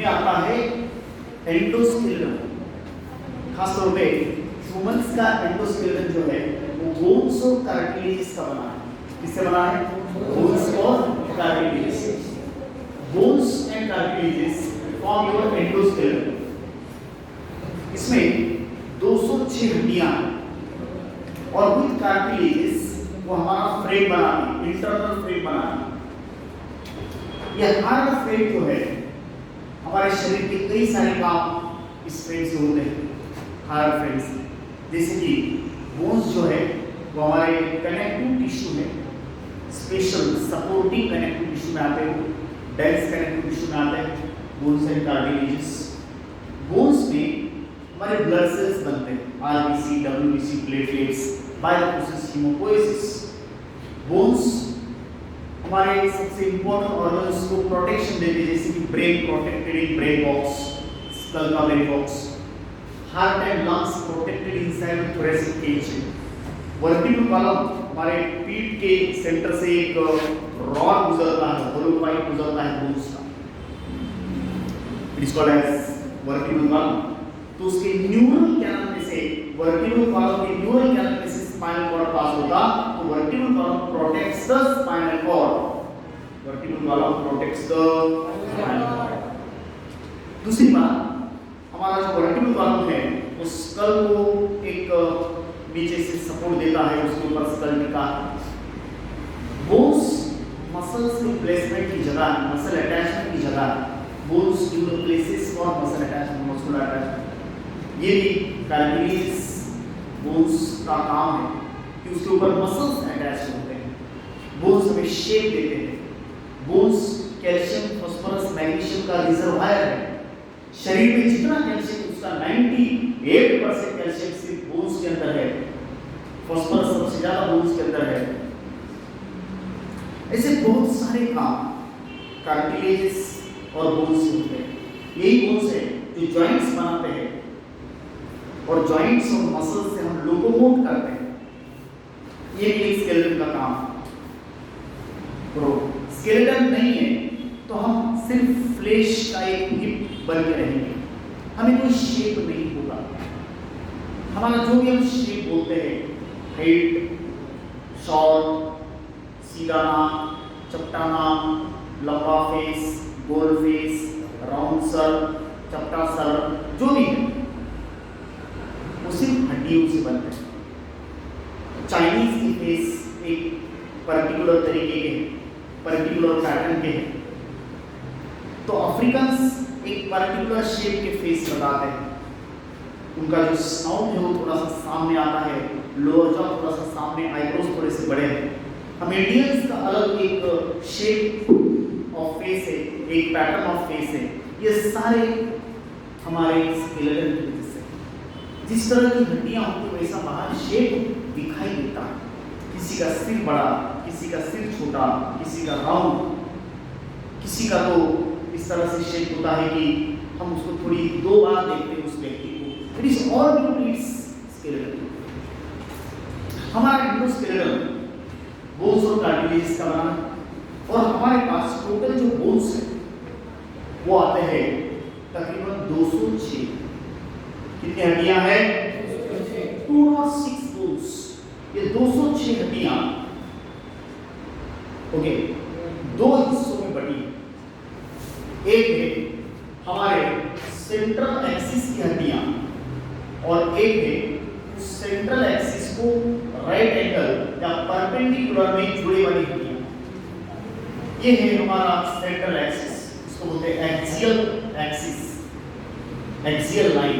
में आता है एंडोस्केलेटन। खासतौर पे ह्यूमंस का एंडोस्केलेटन जो है वो बोन्स और कार्टिलेजेस का बना है। किससे बना है? बोन्स और cartilages. Bones and cartilages form your endoskeleton. इसमें 206 हड्डियां और विद कार्टिलेजेस वो हमारा फ्रेम बनाती है, इंटरनल फ्रेम बनाती है। यह हार्ड फ्रेम जो है हमारे शरीर के कई सारे काम इस फ्रेम से होते हैं, हार्ड फ्रेम से। जैसे कि बोन्स जो है वो हमारे कनेक्टिव टिश्यू में स्पेशल सपोर्टिंग कनेक्टिव टिश्यू में आते हैं, डेंस कनेक्टिव टिश्यू में आते हैं बोन्स एंड कार्टिलेजेस। बोन्स में हमारे ब्लड सेल्स बनते हैं, RBC, WBC, platelets by the process haemopoiesis. Bones हमारे सबसे इंपॉर्टेंट ऑर्गन्स को प्रोटेक्शन देते हैं, जैसे कि brain protected in brain box, skull का brain box, heart and lungs protected inside thoracic cage. Vertebral column हमारे पीठ के सेंटर से एक रॉड गुजरता है, होलो पाइप गुजरता है बोन्स का, it is called as vertebral column. तो उसके न्यूरल कैनल में से, वर्टिब्रल कॉलम के न्यूरल कैनल में से स्पाइनल कॉर्ड पास होगा, तो vertebral column protects the spinal cord. Vertebral column protects the spinal cord. दूसरी बात, हमारा जो वर्टिब्रल कॉलम है वो स्कल को एक नीचे से सपोर्ट देता है, उसके ऊपर स्कल टिका है। बोन्स मसल्स रिप्लेसमेंट की जगह, मसल अटैचमेंट की जगह, bones give the places for muscle attachment, muscular attachment. ये भी कार्टिलेज बोन्स का काम है कि उसके ऊपर मसल्स अटैच होते हैं। बोन्स हमें शेप देते हैं। बोन्स कैल्शियम, फास्फोरस, मैग्नीशियम का रिजर्वायर है। शरीर में जितना कैल्शियम, उसका 98% कैल्शियम सिर्फ बोन्स के अंदर है। फास्फोरस सबसे ज्यादा बोन्स के अंदर है। ऐसे बहुत सारे काम कार्टिलेजेस और बोन्स से होते हैं। यही बोन्स है जो जॉइंट्स बनाते हैं और जॉइंट्स और मसल्स से हम लोकोमोट करते हैं। ये भी एक स्केलेटन का काम है। तो स्केलेटन नहीं है तो हम सिर्फ फ्लेश का एक हिप बन के रहेंगे, हमें कोई शेप नहीं होगा। हमारा जो भी हम शेप बोलते हैं, हाइट, शॉर्ट, सीधा नाक, चपटा नाक, लंबा फेस, गोल फेस, राउंड सर, चपटा सर, जो भी है वो सिर्फ हड्डियों से बनते हैं। चाइनीज की फेस एक पर्टिकुलर तरीके के, पर्टिकुलर पैटर्न के हैं, तो अफ्रीकन्स एक पर्टिकुलर शेप के फेस बताते हैं। उनका जो स्नाउट है वो थोड़ा सा सामने आता है, लोअर जॉ थोड़ा सा सामने, आईब्रोज थोड़े से बड़े हैं। हम इंडियंस का अलग एक शेप ऑफ फेस है, एक पैटर्न ऑफ फेस है। ये सारे हमारे स्केलेटन की वजह से, जिस तरह की हड्डियां होती वैसा बाहर शेप दिखाई देता है। किसी का सिर बड़ा, किसी का सिर छोटा, किसी का राउंड, किसी का तो इस तरह से शेप होता है कि हम उसको थोड़ी दो बार देखते हैं उस व्यक्ति को। It is all due to its skeleton. हमारा एंडोस्केलेटन बोन्स और कार्टिलेज का बना है, और हमारे पास टोटल जो बोन्स है वो आते हैं तकरीबन 206। कितनी हड्डियां हैं? 206 बोन्स। ये 206 हड्डियां ओके दो हिस्सों में बटी है। एक है हमारे सेंट्रल एक्सिस की हड्डियां और एक है सेंट्रल एक्सिस को राइट एंगल या परपेंडिकुलर में जुड़े वाली हड्डियां। ये है हमारा सेंट्रल एक्सिस, इसको बोलते हैं एक्सियल एक्सिस, एक्सियल लाइन,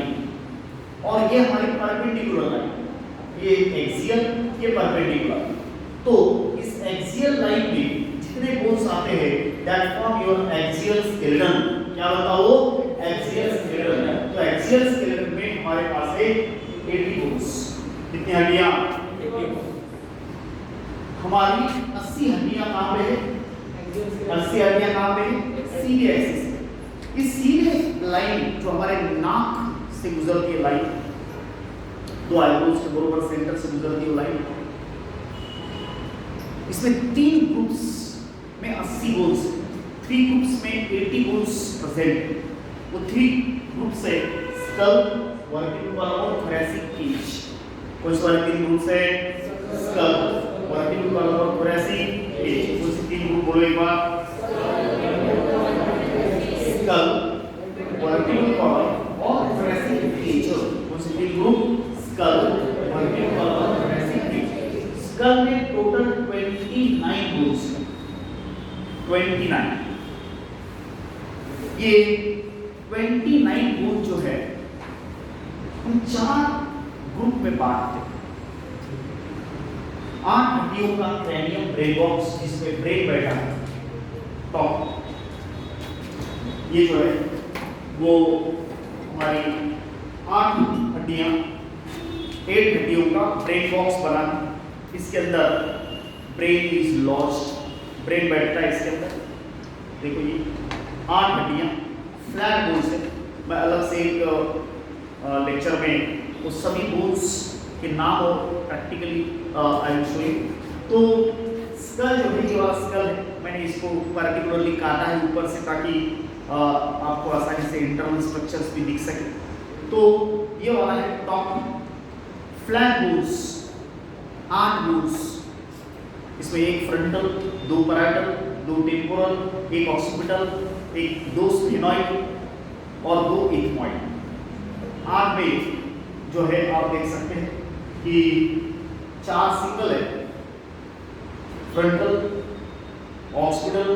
और ये हमारी परपेंडिकुलर लाइन, ये एक्सियल, ये परपेंडिकुलर। तो इस एक्सियल लाइन में जितने बोन्स आते हैं that form your axial skeleton. क्या बताओ? Axial skeleton. तो एक्सियल स्केलेटन में हमारे पास है 80 बोन्स। कितनी हड्डियां? 80। हमारी 80 हड्डियां कहां पे है? 80 हड्डियां कहां पे है? सीधे एक्सिस पे। इस सीधे लाइन जो हमारे नाक से गुजरती है लाइन, दो आईब्रोज के बराबर सेंटर से गुजरती है लाइन, इसमें 3 ग्रुप्स में 80 बोन्स, 3 ग्रुप्स में 80 बोन्स प्रेजेंट। वो 3 ग्रुप्स है, स्कल, वर्टिब्रल कॉलम और थोरेसिक केज। कौन से वाले 3 ग्रुप्स है? स्कल, वर्टिब्रल कॉलम और थोरेसिक केज। कौन से 3 ग्रुप बोलो एक बार? स्कल, वर्टिब्रल कॉलम और थोरेसिक केज। कौन से 3 ग्रुप? स्कल, वर्टिब्रल कॉलम और थोरेसिक केज। स्कल में टोटल 29 ग्रुप्स हैं, 29। ये 29 ग्रुप जो है हम 4 ग्रुप में बांटते हैं। 8 हड्डियों का क्रैनियम ब्रेन बॉक्स जिसमें ब्रेन बैठा है टॉप, ये जो है वो हमारी 8 हड्डियां, 8 हड्डियों का ब्रेन बॉक्स बना। इसके अंदर ब्रेन इज लॉस्ट, ब्रेन बैठता है इसके अंदर। देखो ये 8 हड्डियां फ्लैट बोन्स है। मैं अलग से एक लेक्चर में उस सभी बोन्स के नाम और practically I will show you. तो स्कल जो है, ये वाला स्कल है, मैंने इसको पर्टिकुलरली काटा है ऊपर से ताकि आपको आसानी से इंटरनल स्ट्रक्चर्स भी दिख सके। तो ये वाला है टॉप फ्लैट बोन्स, 8 बोन्स। इसमें एक frontal, 2 parietal, 2 temporal, 1 occipital, 2 sphenoid और 2 इथमॉइड। 8 में जो है आप देख सकते हैं कि 4 सिंगल है, frontal, occipital,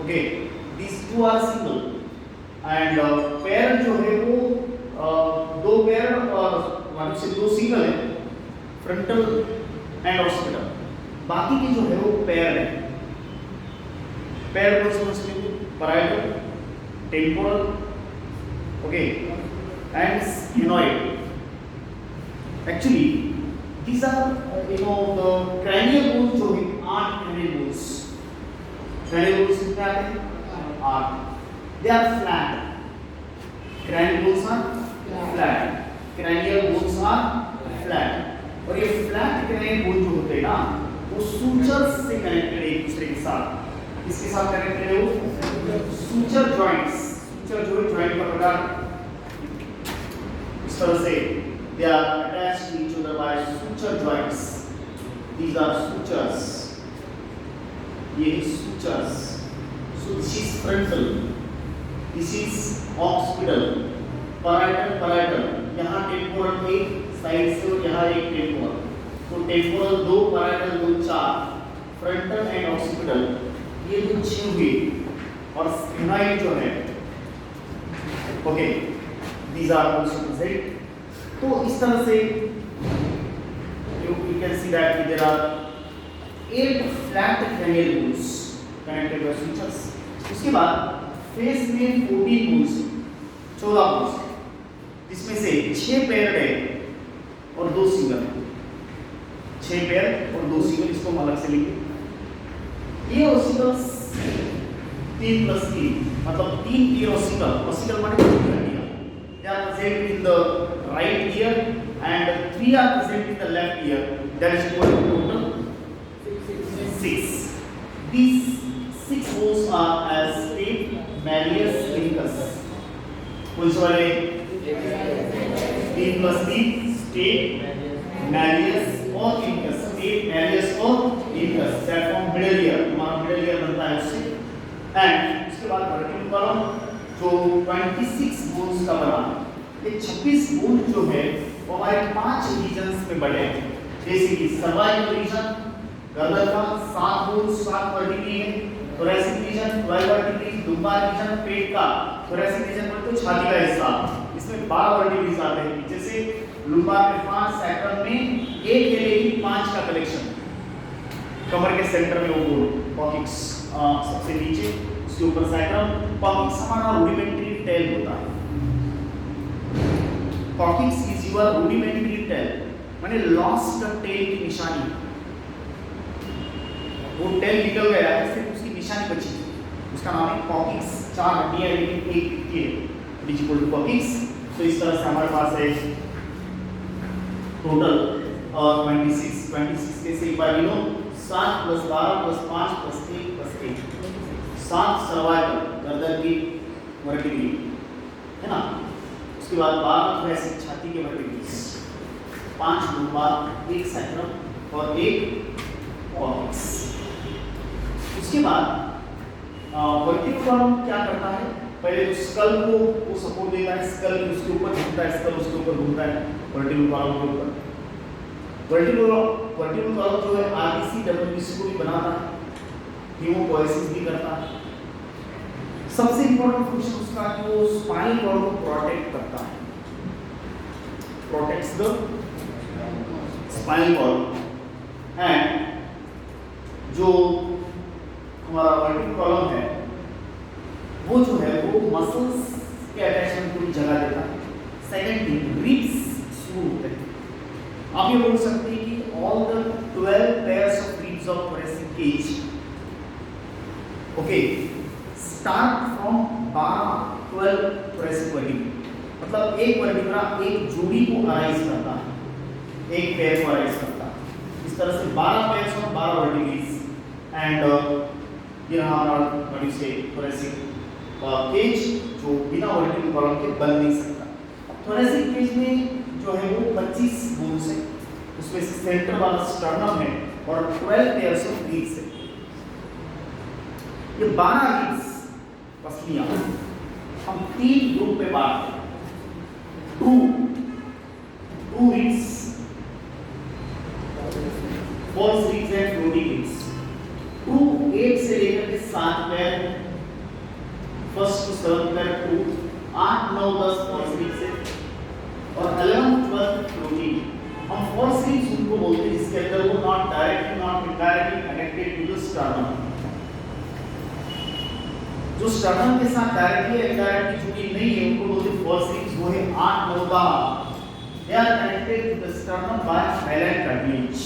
okay, these 2 are single and pair जो है वो 2 पैर मतलब से 2 सिंगल है, फ्रंटल एंड ऑक्सीपिटल। बाकी के जो है वो पैर है। पैर को समझते हैं, parietal, temporal, okay, and sphenoid. Actually these are the cranial bones जो है 8 cranial bones। cranial bones कितने आते हैं? 8। they are flat, cranial bones are flat, cranial bones are flat। और ये फ्लैट cranial bones जो होते हैं ना, वो सूचर्स से कनेक्टेड है एक दूसरे के साथ। इसके साथ कनेक्टेड है वो सूचर जॉइंट्स। सूचर जो है जॉइंट का प्रकार इस तरह से they are attached to each other by suture joints। these are sutures, ये sutures। so this is frontal, this is occipital, parietal, यहाँ टेम्पोरल एक साइड से और यहाँ एक टेम्पोरल। तो temporal 2, parietal 2, 4, frontal and occipital ये 6 हुए। और स्फेनॉइड जो है, okay, these are also present। तो इस तरह से you can see that there are 8 flat cranial bones connected by sutures। उसके बाद फेस में 14 bones, 14 bones, जिसमें से 6 पेयर है और 2 सिंगल है। 6 पेयर और 2 सिंगल, इसको हम अलग से लिखेंगे। ये ऑसिकल्स 3 + 3 मतलब 3 ईयर ऑसिकल। ऑसिकल माने हड्डियां। They are present in the right ear and 3 are present in the left ear। That is equal to total 6। These 6 bones are as stapes, malleus, incus। कौन से वाले? 3 + 3 स्टेप, malleus और incus। Step, malleus और incus। That form middle ear। हमारा middle ear बनता है उससे। And उसके बाद vertebral column जो 26 बोन्स का बना। ये 26 बोन जो है वो हमारे 5 रीजन्स में बटे हैं, जैसे कि सर्वाइकल रीजन, गर्दन का 7 बोन, 7 वर्टिब्री है, थोरेसिक रीजन, 12 वर्टिब्री, लुम्बार रीजन, पेट का थोरेसिक रीजन बोलते हैं छाती का हिस्सा, इसमें 12 वर्टिब्रीज आते हैं। जैसे लुम्बार में 5, सैक्रम में 1 है लेकिन 5 का कलेक्शन। कमर के सेंटर में वो बोन कॉक्सिक्स सबसे नीचे, उसके ऊपर सैक्रम। कॉक्सिक्स हमारा रूडिमेंट्री टेल होता है। Coccyx is your rudimentary tail, माने लॉस्ट टेल की निशानी। वो टेल निकल गया है, सिर्फ उसकी निशानी बची, उसका नाम है कॉक्सिक्स। 4 हड्डियां लेकिन एक दिखती है, इज इक्वल टू कॉक्सिक्स। तो इस तरह से हमारे पास है टोटल 26 कैसे बाय लो 7 + 12 + 5 + 1 + 1 7 सर्वाइकल गर्दन की वर्टिब्री है ना। उसके बाद 12 थोरेसिक छाती के वर्टिब्रल्स, 5 लंबार, 1 सैक्रम और 1 कॉर्टेक्स। उसके बाद वर्टिब्रल कॉलम क्या करता है, पहले तो स्कल को सपोर्ट देता है, स्कल उसके ऊपर घूमता है, स्कल उसके ऊपर घूमता है वर्टिब्रल कॉलम के ऊपर। वर्टिब्रल कॉलम जो है आरबीसी डब्ल्यूबीसी को भी बनाता है, हीमोपोएसिस भी करता है। सबसे इंपॉर्टेंट फंक्शन उसका कि वो स्पाइनल कॉर्ड को प्रोटेक्ट करता है, protects the spinal cord. And जो हमारा वर्टिब्रल कॉलम है वो जो है वो मसल्स के अटैचमेंट को जगह देता है। सेकंड थिंग, रिब्स शुरू होते हैं। आप ये बोल सकते हैं कि all the 12 pairs of ribs of thoracic cage okay start from 12 thoracic vertebra, मतलब एक वर्टिब्रा एक जोड़ी को अराइज करता है, एक पेयर को अराइज करता है। इस तरह से 12 पेयर्स और 12 वर्टिब्रेस एंड ये हमारा बॉडी से थोरेसिक केज जो बिना वर्टिब्रल कॉलम के बन नहीं सकता। थोरेसिक केज में जो है वो 25 बोन्स है, उसमें से सेंटर वाला स्टर्नम है और 12 पेयर्स ऑफ रिब्स है। ये 12 रिब्स पसलियां हम 3 ग्रुप में बांटते हैं। True ribs, false ribs and floating ribs. 8 से लेकर के 7 पैर, फर्स्ट टू 7 पैर 2, 8, 9, 10 फॉल्स रिब्स है और 11, 12 फ्लोटिंग। हम फॉल्स रिब्स उनको बोलते हैं जिसके अंदर वो not directly not indirectly connected to the sternum. जो स्टर्नम के साथ डायरेक्टली इनडायरेक्टली जुड़ी नहीं है उनको बोलते हैं फॉल्स रिब्स। वो है 8, 9, 10। They are connected to the sternum by hyaline cartilage.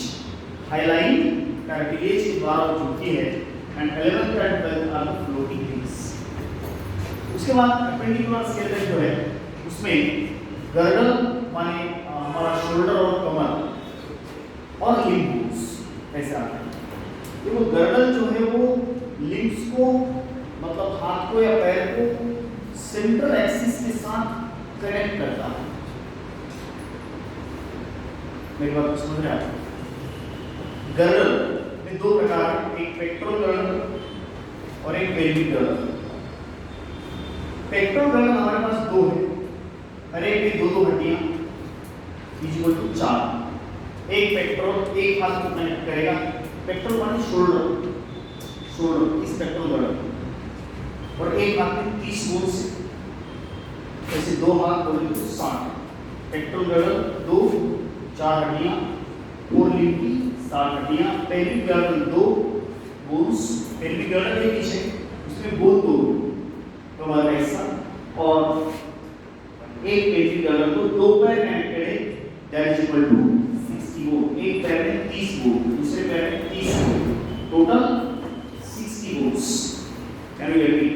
Hyaline cartilage के द्वारा जुड़ती है and 11 and 12 are the floating ribs. उसके बाद अपेंडिकुलर स्केलेटन जो है उसमें गर्दन माने हमारा शोल्डर और कमर और लिम्ब्स ऐसे आते हैं। देखो गर्दन जो है वो लिम्ब्स को मतलब हाथ को या पैर को सेंट्रल एक्सिस के साथ कनेक्ट करता है। मेरी बात को समझ रहे हैं आप? गर्दन में 2 प्रकार, एक पेक्टोरल गर्दन और एक पेल्विक गर्दन। पेक्टोरल गर्दन हमारे पास 2 है, हर एक में 2-2 हड्डियां इक्वल टू 4। एक पेक्टोरल एक हाथ को कनेक्ट करेगा, पेक्टोरल माने शोल्डर, शोल्डर इस पेक्टोरल गर्दन, और एक हाथ में 30 बोन्स, ऐसे 2 हाथ बोले तो 60। पेक्टोरल गर्दन 2, 4 हड्डियां, और लिम्ब की 7 हड्डियां। पेल्विक गर्दन 2 बोन्स, पेल्विक गर्दन के पीछे उसमें बोन 2 हमारा हिस्सा, और एक पेल्विक गर्दन को 2 पैर कनेक्टेड है, that is equal to 60 bone. एक पैर में 30 बोन, दूसरे पैर में 30 bone, total 60 bones. Can you get it?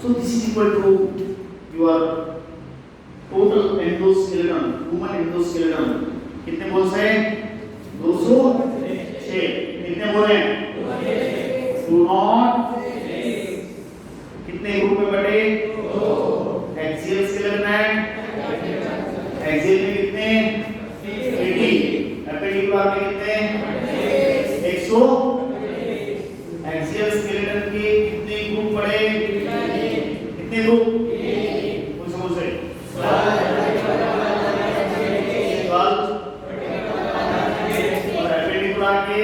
So this is equal to your total endoskeleton, human endoskeleton. कितने बोन्स हैं? 206। कितने बोन हैं? 206। कितने ग्रुप में बटे? 2। एक्सियल स्केलेटन है, एक्सियल में कितने? 80। एपेंडिकुलर में कितने? 100। एक्सियल स्केलेटन के कितने ग्रुप पड़े? कितने ग्रुप? कौन से कौन से? और एपेंडिकुलर के